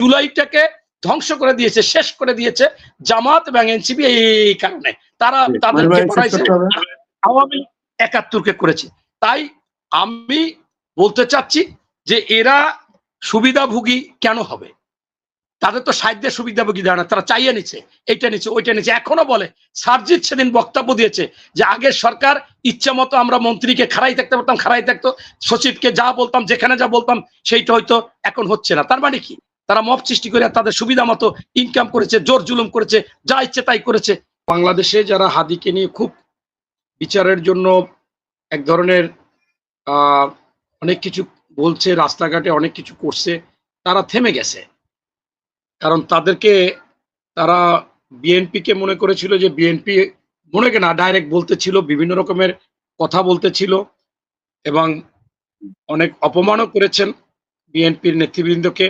জুলাইটাকে ধ্বংস করে দিয়েছে, শেষ করে দিয়েছে জামাত এবং এনসিপি। এই কারণে তারা তাদেরকে করাইছে, আওয়ামী লীগ ৭১-কে করেছে। তাই আমি বলতে চাচ্ছি যে এরা সুবিধাভোগী কেন হবে? তাদের তো সাহিত্যের সুবিধাভোগী দেয় না, তারা চাইয়ে নিচ্ছে, এইটা নিচ্ছে, ওইটা নিচ্ছে। এখনো বলে, সার্জিৎ সেদিন বক্তব্য দিয়েছে যে আগের সরকার ইচ্ছা মতো আমরা মন্ত্রীকে খাড়াই থাকতে পারতাম, খাড়াই থাকতো, সচিবকে যা বলতাম, যেখানে যা বলতাম সেইটা হয়তো এখন হচ্ছে না। তার মানে কি? তারা মব সৃষ্টি করে তাদের সুবিধা মতো ইনকাম করেছে, জোর জুলুম করেছে, যা ইচ্ছে তাই করেছে। বাংলাদেশে যারা হাদিকে নিয়ে খুব বিচারের জন্য এক ধরনের অনেক কিছু বলছে, রাস্তাঘাটে অনেক কিছু করছে, তারা থেমে গেছে। কারণ তারা বিএনপিকে মনে করেছিল যে বিএনপি মনে না ডাইরেক্ট বলতেছিল, বিভিন্ন রকমের কথা বলতেছিল এবং অনেক অপমানও করেছেন বিএনপির নেতৃবৃন্দকে।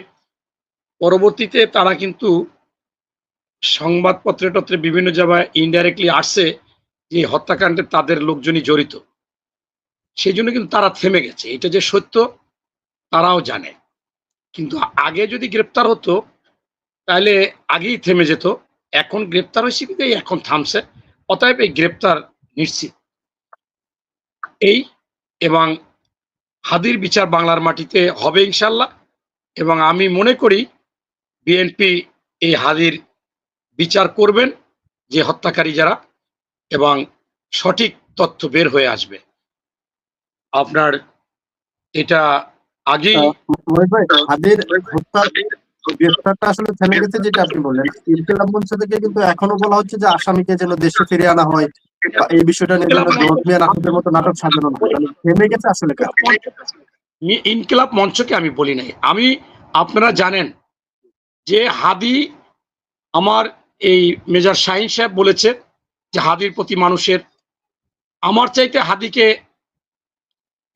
পরবর্তীতে তারা কিন্তু সংবাদপত্রে টত্রে বিভিন্ন জায়গায় ইনডাইরেক্টলি আসছে যে হত্যাকাণ্ডে তাদের লোকজনই জড়িত। সেই জন্য কিন্তু তারা থেমে গেছে, এটা যে সত্য তারাও জানে। কিন্তু আগে যদি গ্রেপ্তার হতো তাহলে আগেই থেমে যেত। এখন গ্রেপ্তার হয়েছে কিন্তু এখন থামছে, অতএব এই গ্রেপ্তার নিশ্চিত। এবং হাদির বিচার বাংলার মাটিতে হবে ইনশাল্লাহ। এবং আমি মনে করি বিএনপি এই হাদির বিচার করবেন, যে হত্যাকারী যারা, এবং সঠিক তথ্য বের হয়ে আসবে। আপনার এটা আগেই গ্রেফতারটা আসলে থেমে গেছে, যেটা আপনি বললেন। ইনকিলাব মঞ্চ থেকে কিন্তু এখনো বলা হচ্ছে যে আসামিকে যেন দেশে ফিরিয়ে আনা হয়, এই বিষয়টা নিয়ে যেন নাটকের মতো নাটক সাজানো হয়। থেমে গেছে আসলে ইনকিলাব মঞ্চকে আমি বলি নাই। আপনারা জানেন যে হাদি, আমার এই মেজর শাহিন সাহেব বলেছে যে হাদির প্রতি মানুষের, আমার চাইতে হাদিকে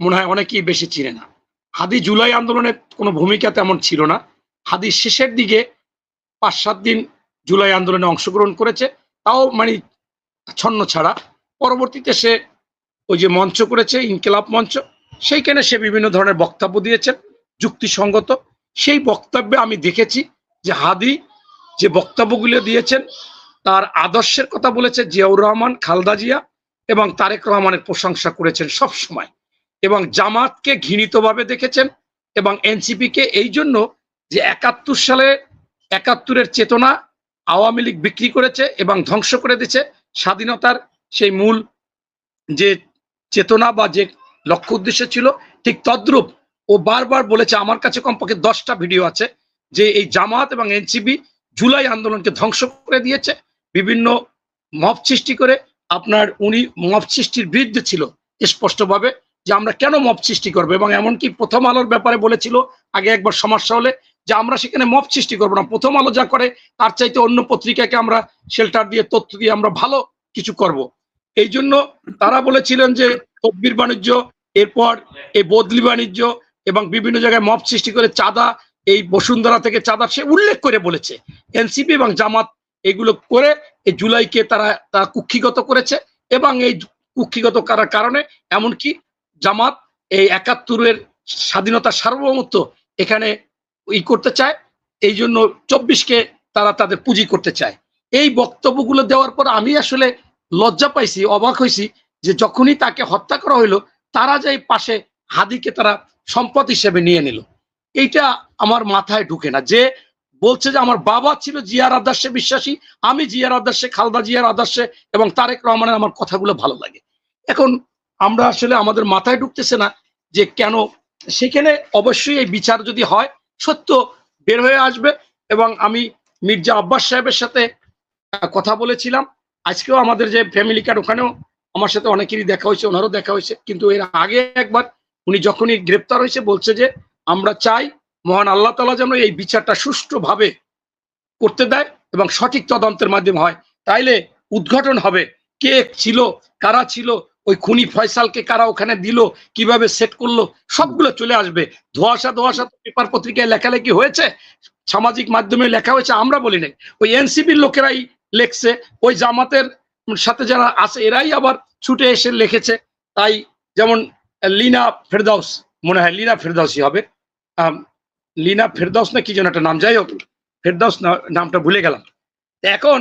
মনে হয় অনেকেই বেশি চিনে না। হাদি জুলাই আন্দোলনে কোনো ভূমিকা তেমন ছিল না। হাদি শেষের দিকে ৫-৭ দিন জুলাই আন্দোলনে অংশগ্রহণ করেছে, তাও মানে ছন্ন ছাড়া। পরবর্তীতে সে ওই যে মঞ্চ করেছে, ইনকিলাব মঞ্চ, সেইখানে সে বিভিন্ন ধরনের বক্তব্য দিয়েছেন যুক্তিসঙ্গত। সেই বক্তব্যে আমি দেখেছি যে হাদি যে বক্তব্যগুলো দিয়েছেন তার আদর্শের কথা বলেছে। জিয়াউর রহমান, খালেদা জিয়া এবং তারেক রহমানের প্রশংসা করেছেন সব সময়, এবং জামাতকে ঘৃণিতভাবে দেখেছেন এবং এনসিপিকে এই জন্য যে ৭১ সালে ৭১-এর চেতনা আওয়ামী লীগ বিক্রি করেছে এবং ধ্বংস করে দিয়েছে। স্বাধীনতার সেই মূল যে চেতনা বা যে লক্ষ্য উদ্দেশ্য ছিল, ঠিক তদ্রূপ ও বারবার বলেছে। আমার কাছে কমপক্ষে 10টা ভিডিও আছে যে এই জামাত এবং এনসিপি জুলাই আন্দোলনকে ধ্বংস করে দিয়েছে, বিভিন্ন মব সৃষ্টি করে। উনি মব সৃষ্টির বিরুদ্ধে ছিল স্পষ্টভাবে, যে আমরা কেন মব সৃষ্টি করবো, এবং এমনকি প্রথম আলোর ব্যাপারে বলেছিল আগে একবার সমস্যা হলে যে আমরা সেখানে মব সৃষ্টি করবো না, প্রথম আলো যা করে তার চাইতে অন্য পত্রিকাকে আমরা শেল্টার দিয়ে, তথ্য দিয়ে আমরা ভালো কিছু করব। এই জন্য তারা বলেছিলেন যে তদবির বাণিজ্য, এরপর এই বদলি বাণিজ্য এবং বিভিন্ন জায়গায় মব সৃষ্টি করে চাঁদা, এই বসুন্ধরা থেকে চাঁদা সে উল্লেখ করে বলেছে। এনসিপি এবং জামাত এগুলো করে এই জুলাইকে তারা কুক্ষিগত করেছে, এবং এই কুক্ষিগত করার কারণে এমনকি জামাত এই ৭১-এর স্বাধীনতার সার্বভৌমত্ব এখানে করতে চায়। এই জন্য ২৪কে তারা তাদের পুঁজি করতে চায়। এই বক্তব্যগুলো দেওয়ার পর আমি আসলে লজ্জা পাইছি, অবাক হয়েছি যে যখনই তাকে হত্যা করা হইলো তারা যাই পাশে হাদিকে তারা সম্পদ হিসেবে নিয়ে নিল। এইটা আমার মাথায় ঢুকে না। যে বলছে যে আমার বাবা ছিল জিয়ার আদর্শে বিশ্বাসী, আমি জিয়ার আদর্শে, খালেদা জিয়ার আদর্শে এবং তারেক রহমানের আমার কথাগুলো ভালো লাগে। এখন আমরা আসলে আমাদের মাথায় ঢুকতেছে না যে কেন। সেখানে অবশ্যই এই বিচার যদি হয় সত্য বের হয়ে আসবে। এবং আমি মির্জা আব্বাস সাহেবের সাথে কথা বলেছিলাম, আজকেও আমাদের যে ফ্যামিলি কার্ড, ওখানেও আমার সাথে অনেকেরই দেখা হয়েছে, ওনারও দেখা হয়েছে। কিন্তু এর আগে একবার উনি যখনই গ্রেপ্তার হয়েছে বলছে যে আমরা চাই মহান আল্লাহ তাআলা যেন এই বিচারটা সুষ্ঠুভাবে করতে দেয় এবং সঠিক তদন্তের মাধ্যমে হয়। তাইলে উদ্ঘাটন হবে কে ছিল, কারা ছিল, ওই খুনি ফয়সালকে কারা ওখানে দিল, কিভাবে সেট করলো, সবগুলো চলে আসবে। ধোঁয়াশা পেপার পত্রিকায় লেখালেখি হয়েছে, সামাজিক মাধ্যমে লেখা হয়েছে, আমরা বলি নাই, ওই এনসিপির লোকেরাই লেখছে, ওই জামাতের সাথে যারা আছে এরাই আবার ছুটে এসে লিখেছে। তাই যেমন লিনা ফেরদাউস, মনে হয় লিনা ফেরদাউসই হবে, লিনা ফেরদাউস না কি যেন একটা নাম, যাই হোক ফেরদাউস নামটা ভুলে গেলাম। এখন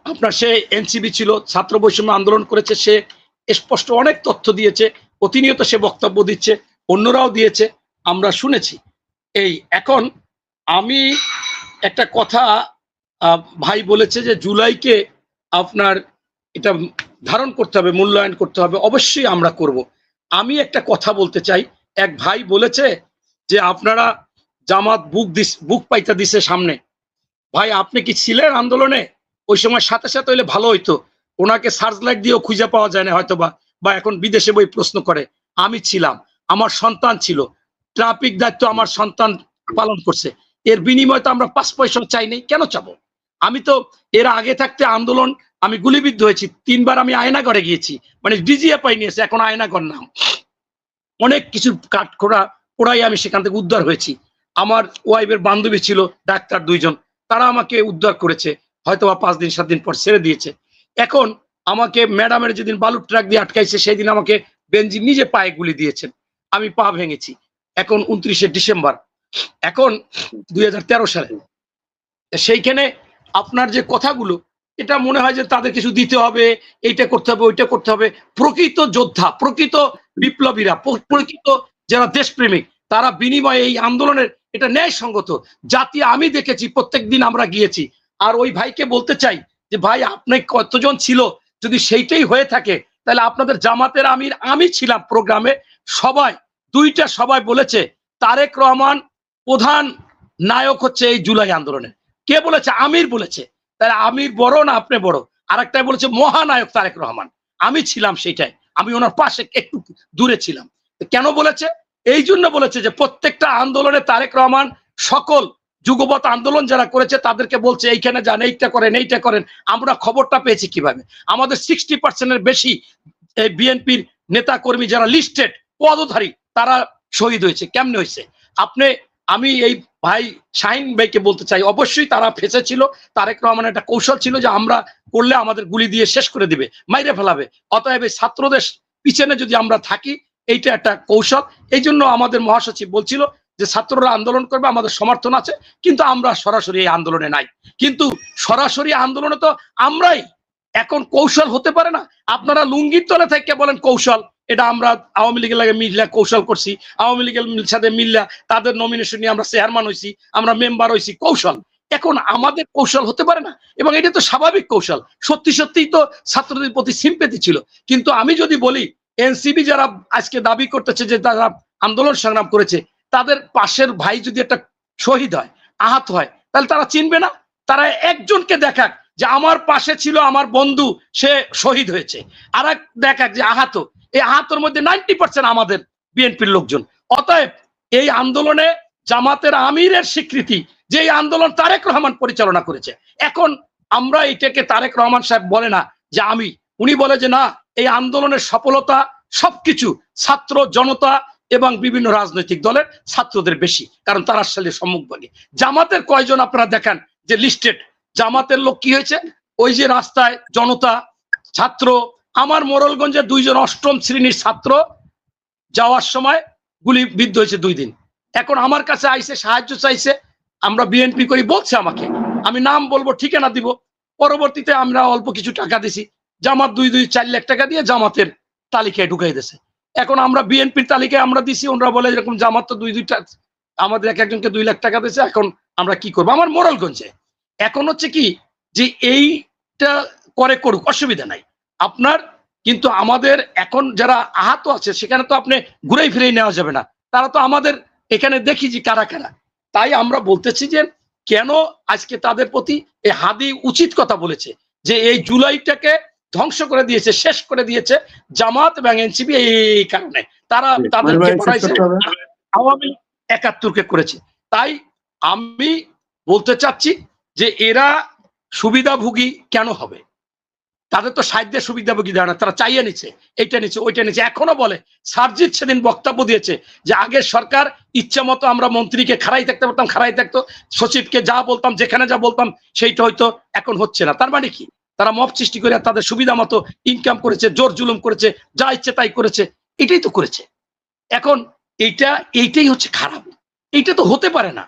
আপনার সে এনসিবি ছিল, ছাত্র বৈষম্য আন্দোলন করেছে, সে স্পষ্ট অনেক তথ্য দিয়েছে, প্রতিনিয়ত সে বক্তব্য দিচ্ছে, অন্যরাও দিয়েছে, আমরা শুনেছি। এই এখন আমি একটা কথা ভাই বলেছে যে জুলাইকে আপনার এটা ধারণ করতে হবে, মূল্যায়ন করতে হবে, অবশ্যই আমরা করব। আমি একটা কথা বলতে চাই, এক ভাই বলেছে যে আপনারা জামাত বুক পাইতে দিছে সামনে। ভাই আপনি কি ছিলেন আন্দোলনে? ওই সময় সাথে সাথে হইলে ভালো হইতো, ওনাকে সার্চ লাইট দিয়েও খুঁজে পাওয়া যায় না হয়তো বা এখন বিদেশে বই প্রশ্ন করে। আমি ছিলাম, আমার সন্তান ছিল, ট্রাফিক দায়িত্ব আমার সন্তান পালন করছে, এর বিনিময়ে তো আমরা 5 পয়সা চাই নাই, কেন চাবো? আমি তো এর আগে থাকতে আন্দোলন, আমি গুলিবিদ্ধ হয়েছি 3 বার, আমি আয়নাঘরে গিয়েছি, মানে ডিজিএফআই নিয়েছে, এখন আয়নাঘর নাম, অনেক কিছু কাঠখোড়া পোড়াই আমি সেখান থেকে উদ্ধার হয়েছি। আমার ওয়াইফের বান্ধবী ছিল ডাক্তার 2 জন, তারা আমাকে উদ্ধার করেছে, হয়তো বা 5 দিন 7 দিন পর ছেড়ে দিয়েছে। এখন আমাকে ম্যাডামের যেদিন বালুর ট্রাক দিয়ে আটকাইছে সেই দিন আমাকে বেনজির নিজে পায়ে গুলি দিয়েছেন, আমি পা ভেঙেছি। এখন 29শে ডিসেম্বর, এখন 2013 সালে। সেইখানে আপনার যে কথাগুলো, এটা মনে হয় যে তাদের কিছু দিতে হবে, এইটা করতে হবে, ওইটা করতে হবে। প্রকৃত যোদ্ধা, প্রকৃত বিপ্লবীরা, প্রকৃত যারা দেশপ্রেমিক, তারা বিনিময়ে এই আন্দোলনের এটা ন্যায়সঙ্গত জাতি আমি দেখেছি, প্রত্যেকদিন আমরা গিয়েছি। আর ওই ভাইকে বলতে চাই যে ভাই আপনি কতজন ছিল, যদি সেইটাই হয়ে থাকে তাহলে আপনাদের জামাতের আমির, আমি ছিলাম প্রোগ্রামে, সবাই 2টা সবাই বলেছে তারেক রহমান প্রধান নায়ক হচ্ছে এই জুলাই আন্দোলনে। কে বলেছে? আমির বলেছে। তাহলে আমির বড় না আপনি বড়? আরেকটাই বলেছে মহানায়ক তারেক রহমান, আমি ছিলাম সেইটাই, আমি ওনার পাশে একটু দূরে ছিলাম। কেন বলেছে? এই জন্য বলেছে যে প্রত্যেকটা আন্দোলনে তারেক রহমান সকল যুগপৎ আন্দোলন যারা করেছে তাদেরকে বলছে এইখানে যান, এইটা করেন, এইটা করেন। আমরা খবরটা পেয়েছি কিভাবে? আমাদের 60% বেশি এই বিএনপির নেতা কর্মী যারা লিস্টেড পদধারী তারা শহীদ হয়েছে। কেমনে হয়েছে? আপনি, আমি এই ভাই শাহিন ভাইকে বলতে চাই, অবশ্যই তারা ফেঁসেছিল। তারেক রহমানের একটা কৌশল ছিল যে আমরা করলে আমাদের গুলি দিয়ে শেষ করে দিবে, মাইরে ফেলাবে। অতএব এই ছাত্রদের পিছনে যদি আমরা থাকি, এইটা একটা কৌশল। এই জন্য আমাদের মহাসচিব বলছিল যে ছাত্ররা আন্দোলন করবে, আমাদের সমর্থন আছে, কিন্তু আমরা সরাসরি এই আন্দোলনে নাই। কিন্তু সরাসরি আন্দোলনে তো আমরাই, এখন কৌশল হতে পারে না। আপনারা লুঙ্গির তলে থেকে বলেন কৌশল, এটা আমরা আওয়ামী লীগের লাগে মিল্লা কৌশল করছি, আওয়ামী লীগের সাথে মিল্লা তাদের নমিনেশন নিয়ে আমরা চেয়ারম্যান হয়েছি, আমরা মেম্বার হয়েছি, কৌশল। এখন আমাদের কৌশল হতে পারে না, এবং এটা তো স্বাভাবিক কৌশল। সত্যি সত্যিই তো ছাত্রদের প্রতি সিম্পেথি ছিল। কিন্তু আমি যদি বলি এনসিপি যারা আজকে দাবি করতেছে যে তারা আন্দোলন সংগ্রাম করেছে, তাদের পাশের ভাই যদি একটা শহীদ হয়, আহত হয়, তাহলে তারা চিনবে না? তারা একজনকে দেখাক যে আমার পাশে ছিল আমার বন্ধু, সে শহীদ হয়েছে, আর এক দেখাক যে আহত। এই আহতর মধ্যে 90% আমাদের বিএনপির লোকজন। অতএব এই আন্দোলনে জামাতের আমিরের স্বীকৃতি যে এই আন্দোলন তারেক রহমান পরিচালনা করেছে। এখন আমরা এটাকে তারেক রহমান সাহেব বলে না যে আমি, উনি বলে যে না, এই আন্দোলনের সফলতা সবকিছু ছাত্র জনতা এবং বিভিন্ন রাজনৈতিক দলের ছাত্রদের বেশি, কারণ তারা আসলে সম্মুখভাগী। জামাতের কয়জন আপনারা দেখান যে লিস্টেড? জামাতের লোক কি হয়েছে? ওই যে রাস্তায় জনতা, ছাত্র, আমার মোড়লগঞ্জে 2 জন 8ম শ্রেণীর ছাত্র যাওয়ার সময় গুলিবিদ্ধ হয়েছে 2 দিন। এখন আমার কাছে আইসে সাহায্য চাইছে, আমরা বিএনপি করি বলছে আমাকে, আমি নাম বলবো, ঠিকানা দিব। পরবর্তীতে আমরা অল্প কিছু টাকা দিছি, জামাত 2-4 লাখ টাকা দিয়ে জামাতের তালিকায় ঢুকাই দিয়েছে। এখন আমরা বিএনপির তালিকায় আমরা দিছি, ওনারা বলে এরকম জামাত তো 2-2টা আমাদের একজনকে 2 লাখ টাকা দিয়েছে, এখন আমরা কি করবো? আমার মোড়লগঞ্জে এখন হচ্ছে কি যে এইটা করে করুক, অসুবিধা নাই আপনার, কিন্তু আমাদের এখন যারা আহত আছে সেখানে তো আপনি ঘুরেই ফিরেই নেওয়া যাবে না, তারা তো আমাদের এখানে দেখি যে কারা কারা। তাই আমরা বলতেছি যে কেন আজকে তাদের প্রতি এই হাদি উচিত কথা বলেছে যে এই জুলাইটাকে ধ্বংস করে দিয়েছে, শেষ করে দিয়েছে জামাত এবং এনসিপি, এই কারণে তারা তাদেরকে করাইছে, আওয়ামী লীগ 71কে করেছে। তাই আমি বলতে চাচ্ছি যে এরা সুবিধাভোগী কেন হবে? তাদের তো সাহায্যের সুবিধাভোগী দেয় না, তারা চাইয়ে নিচ্ছে, এইটা নিচ্ছে, ওইটা নিচ্ছে। এখনো বলে, সার্জিৎ সেদিন বক্তব্য দিয়েছে যে আগের সরকার ইচ্ছা মতো আমরা মন্ত্রীকে খাড়াই থাকতে পারতাম, খাড়াই থাকতো, সচিবকে যা বলতাম, যেখানে যা বলতাম সেইটা হয়তো এখন হচ্ছে না। তার মানে কি? তারা মব সৃষ্টি করে তাদের সুবিধা মতো ইনকাম করেছে, জোর জুলুম করেছে, যা ইচ্ছে তাই করেছে, এটাই তো করেছে। এখন এইটাই হচ্ছে খারাপ। এইটা তো হতে পারে না,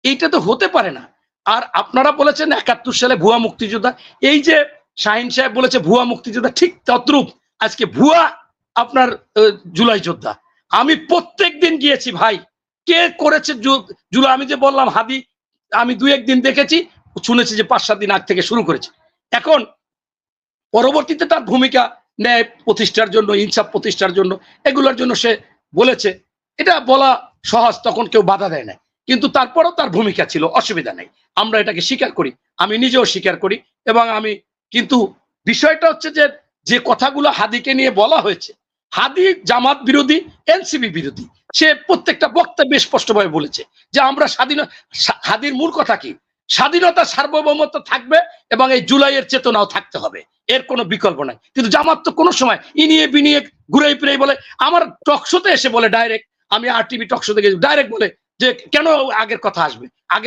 এইটা তো হতে পারে না। আর আপনারা বলেছেন ৭১ সালে ভুয়া মুক্তিযোদ্ধা, এই যে শাহিন সাহেব বলেছে ভুয়া মুক্তিযোদ্ধা, ঠিক তদ্রূপ আজকে ভুয়া আপনার জুলাই যোদ্ধা। আমি প্রত্যেক দিন গিয়েছি ভাই, কে করেছে জুলাই, আমি যে বললাম হাদি, আমি ২-১ দিন দেখেছি, শুনেছি যে ৫-৭ দিন আগ থেকে শুরু করেছে। এখন পরবর্তীতে তার ভূমিকা ন্যায় প্রতিষ্ঠার জন্য, ইনসাফ প্রতিষ্ঠার জন্য, এগুলোর জন্য সে বলেছে, এটা বলা সহজ, তখন কেউ বাধা দেয় না, কিন্তু তারপরও তার ভূমিকা ছিল, অসুবিধা নেই, আমরা এটাকে স্বীকার করি, আমি নিজেও স্বীকার করি। এবং আমি কিন্তু বিষয়টা হচ্ছে যে যে কথাগুলো হাদিকে নিয়ে বলা হয়েছে, হাদি জামাত বিরোধী, এনসিপি বিরোধী, সে প্রত্যেকটা বক্তব্যে স্পষ্টভাবে বলেছে যে আমরা হাদির মূল কথা কি, স্বাধীনতা সার্বভৌমত্ব থাকবে এবং এই জুলাইয়ের চেতনাও থাকতে হবে, এর কোনো বিকল্প নাই। কিন্তু জামাত তো কোনো সময় ইনিয়ে বিনিয়ে ঘুরে ফিরে বলে, আমার টকশোতে এসে বলে ডাইরেক্ট, আমি RTV টকশো থেকে ডাইরেক্ট বলে যে কেন আগের কথা আসবে, আগে